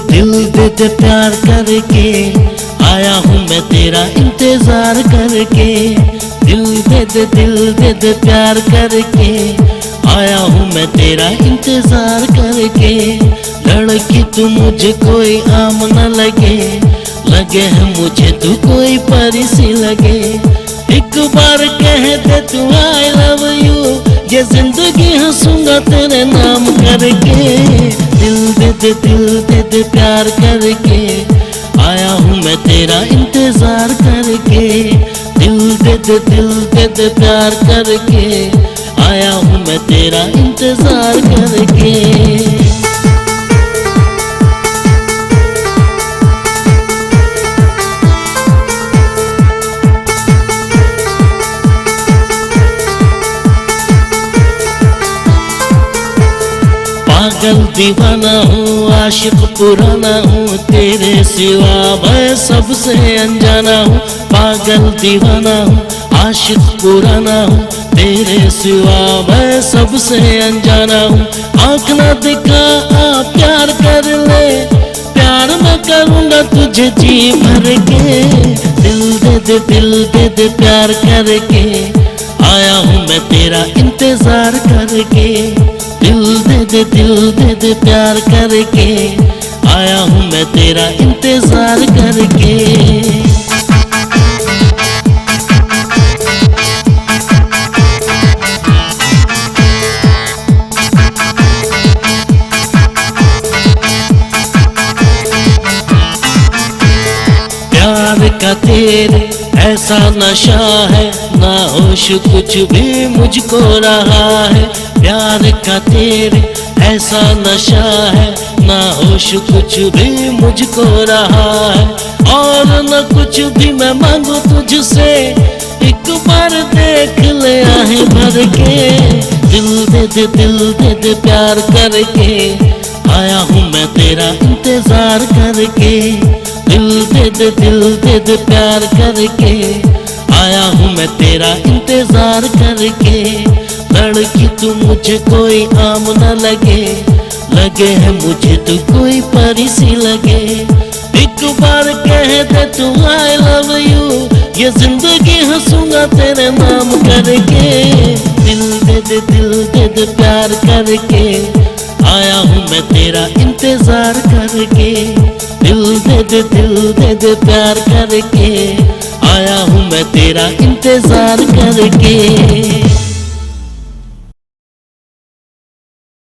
दिल दे दे प्यार करके आया हूँ मैं तेरा इंतजार करके। दिल दे दे प्यार करके आया हूँ मैं तेरा इंतजार करके। लड़की तू मुझे कोई आम न लगे, लगे है मुझे तू कोई परी सी लगे। एक बार कह दे तू आई लव यू, ये जिंदगी हंसूंगा तेरे नाम करके। दिल दे दे प्यार करके आया हूँ मैं तेरा इंतजार करके। दिल दे दे प्यार करके आया हूँ मैं तेरा इंतजार करके। पागल दीवाना हूँ, आशिक पुराना हूँ, तेरे सिवा मैं सबसे अनजाना हूँ। पागल दीवाना हूँ, आशिक पुराना हूँ, तेरे सिवा मैं सबसे अनजाना हूँ। आँख ना दिखा आप प्यार कर ले, प्यार मैं करूँगा तुझे जी भर के। दिल दे प्यार करके आया हूँ मैं तेरा इंतजार करके। दिल दे दे प्यार करके आया हूँ मैं तेरा इंतजार करके। प्यार का तेरे ऐसा नशा है, ना होश कुछ भी मुझको रहा है। प्यार का तेरे ऐसा नशा है, ना होश कुछ भी मुझको रहा है। और न कुछ भी मैं मांगू तुझसे, एक बार देख ले आहे भर के। दिल दे दे प्यार करके आया हूँ मैं तेरा इंतजार करके। दिल दे दे प्यार करके आया हूँ मैं तेरा इंतजार करके। लड़की तू मुझे कोई आम न लगे, लगे है मुझे तू कोई परी सी लगे। एक बार कह दे तू आई लव यू, ये जिंदगी हंसूंगा तेरे नाम करके। दिल दे प्यार करके आया हूँ मैं तेरा इंतजार करके। दिल दे दे प्यार करके आया हूँ मैं तेरा इंतजार करके।